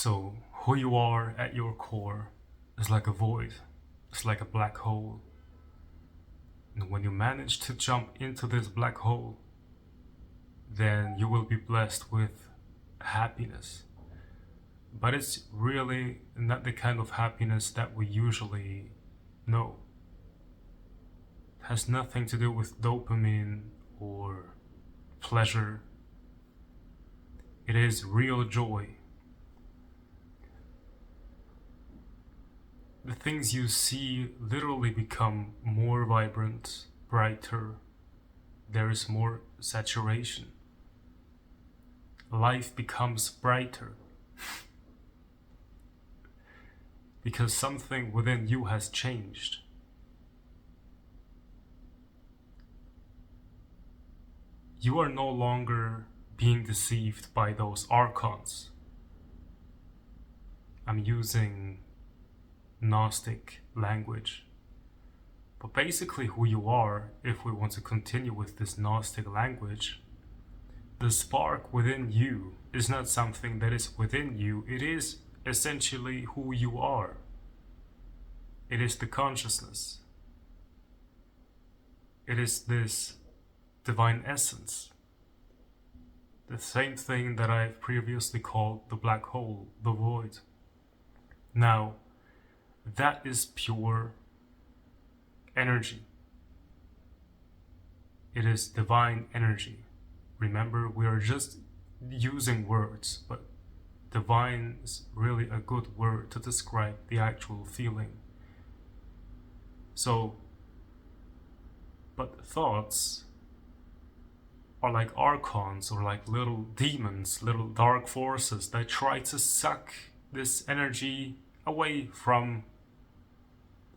So, who you are at your core is like a void, it's like a black hole. And when you manage to jump into this black hole, then you will be blessed with happiness. But it's really not the kind of happiness that we usually know. It has nothing to do with dopamine or pleasure. It is real joy. The things you see literally become more vibrant, brighter. There is more saturation. Life becomes brighter. Because something within you has changed. You are no longer being deceived by those Archons. I'm using Gnostic language. But basically who you are, if we want to continue with this Gnostic language, the spark within you is not something that is within you, it is essentially who you are. It is the consciousness. It is this divine essence. The same thing that I've previously called the black hole, the void. Now, that is pure energy. It is divine energy. Remember, we are just using words, but divine is really a good word to describe the actual feeling. So, but thoughts are like archons or like little demons, little dark forces that try to suck this energy away from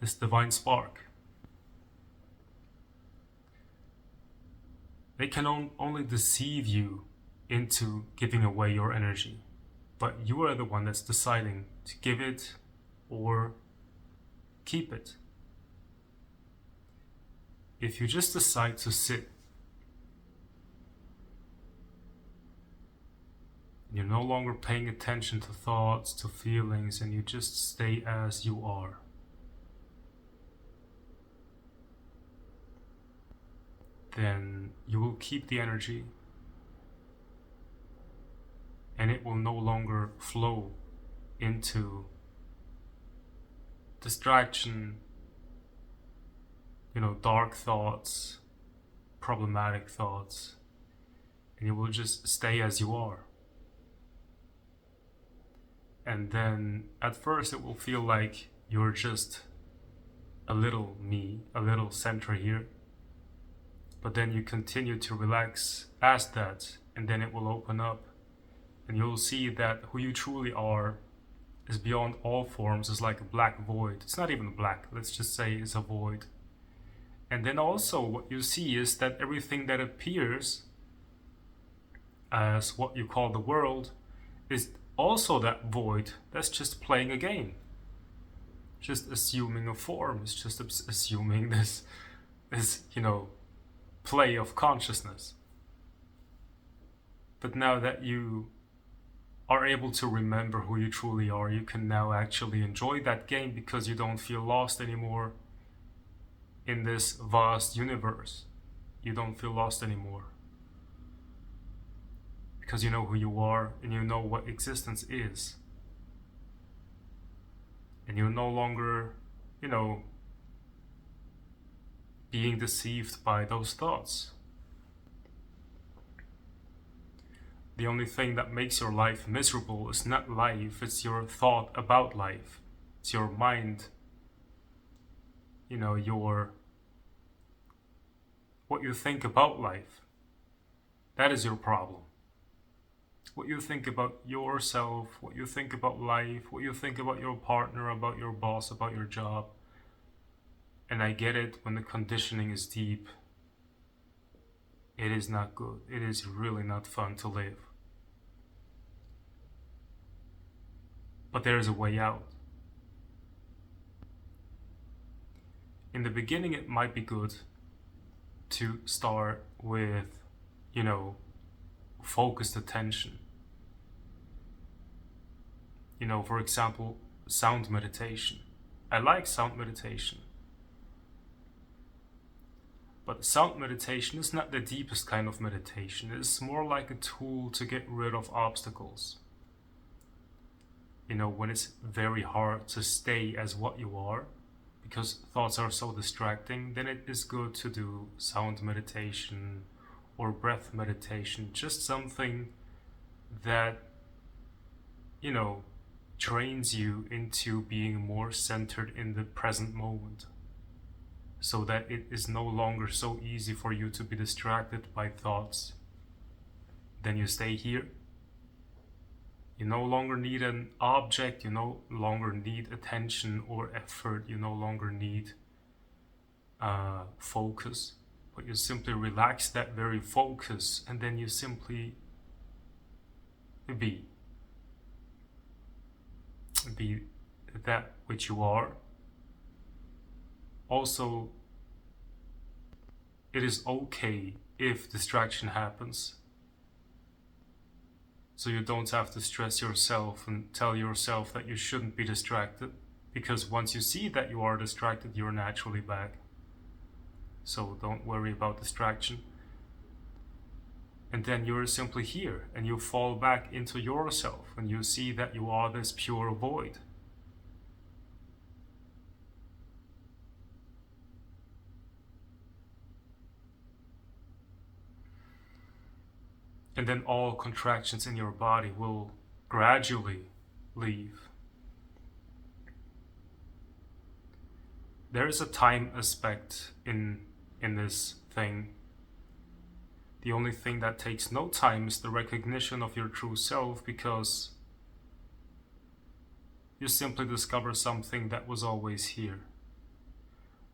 this divine spark. They can only deceive you into giving away your energy, but you are the one that's deciding to give it or keep it. If you just decide to sit, you're no longer paying attention to thoughts, to feelings, and you just stay as you are. Then you will keep the energy and it will no longer flow into distraction, dark thoughts, problematic thoughts, and you will just stay as you are. And then at first it will feel like you're just a little me, a little center here. But then you continue to relax as that, and then it will open up. And you'll see that who you truly are is beyond all forms, is like a black void. It's not even black, let's just say it's a void. And then also what you see is that everything that appears as what you call the world is also that void that's just playing a game. Just assuming a form, it's just assuming this play of consciousness. But now that you are able to remember who you truly are, you can now actually enjoy that game because you don't feel lost anymore in this vast universe. You don't feel lost anymore because you know who you are and you know what existence is. And you're no longer, being deceived by those thoughts. The only thing that makes your life miserable is not life, it's your thought about life. It's your mind, what you think about life. That is your problem. What you think about yourself, what you think about life, what you think about your partner, about your boss, about your job. And I get it, when the conditioning is deep, it is not good. It is really not fun to live. But there is a way out. In the beginning, it might be good to start with, focused attention. You know, for example, sound meditation. I like sound meditation. But sound meditation is not the deepest kind of meditation. It's more like a tool to get rid of obstacles. You know, when it's very hard to stay as what you are, because thoughts are so distracting, then it is good to do sound meditation or breath meditation. Just something that, you know, trains you into being more centered in the present moment, so that it is no longer so easy for you to be distracted by thoughts. Then you stay here. You no longer need an object, you no longer need attention or effort, you no longer need focus, but you simply relax that very focus, and then you simply be that which you are. Also, it is okay if distraction happens. So you don't have to stress yourself and tell yourself that you shouldn't be distracted, because once you see that you are distracted, you're naturally back. So don't worry about distraction. And then you're simply here, and you fall back into yourself, and you see that you are this pure void. And then all contractions in your body will gradually leave. There is a time aspect in this thing. The only thing that takes no time is the recognition of your true self, because you simply discover something that was always here.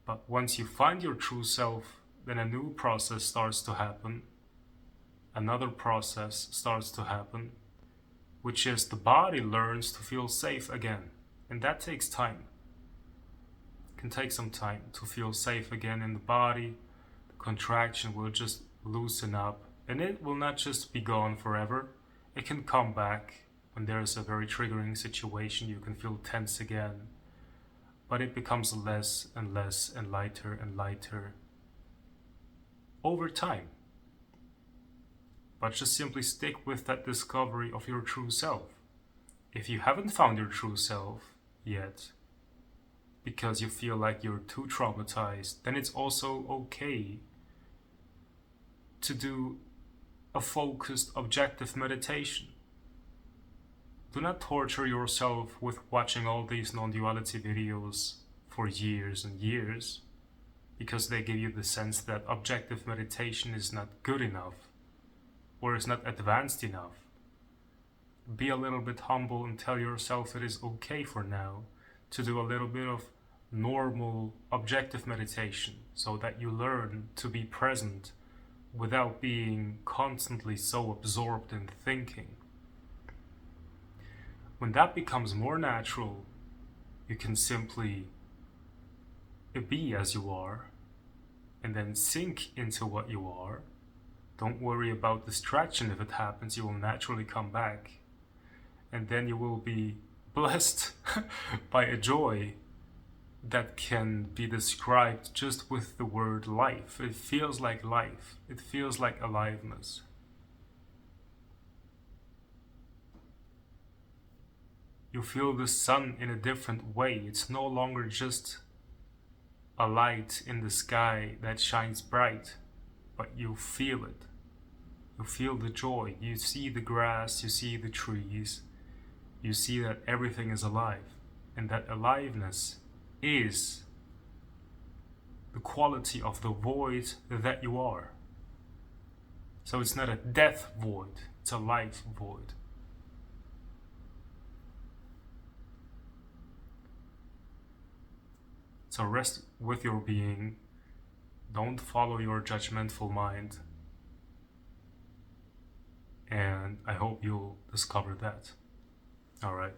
But once you find your true self, then a new process starts to happen. Another process starts to happen, which is the body learns to feel safe again. And that takes time. It can take some time to feel safe again in the body. The contraction will just loosen up, and it will not just be gone forever. It can come back when there is a very triggering situation. You can feel tense again, but it becomes less and less and lighter over time. But just simply stick with that discovery of your true self. If you haven't found your true self yet, because you feel like you're too traumatized, then it's also okay to do a focused, objective meditation. Do not torture yourself with watching all these non-duality videos for years and years, because they give you the sense that objective meditation is not good enough, or is not advanced enough. Be a little bit humble and tell yourself it is okay for now to do a little bit of normal objective meditation, so that you learn to be present without being constantly so absorbed in thinking. When that becomes more natural, you can simply be as you are, and then sink into what you are. Don't worry about distraction. If it happens, you will naturally come back. And then you will be blessed by a joy that can be described just with the word life. It feels like life. It feels like aliveness. You feel the sun in a different way. It's no longer just a light in the sky that shines bright, but you feel it. You feel the joy. You see the grass, you see the trees, you see that everything is alive. And that aliveness is the quality of the void that you are. So it's not a death void, it's a life void. So rest with your being. Don't follow your judgmental mind. And I hope you'll discover that. All right.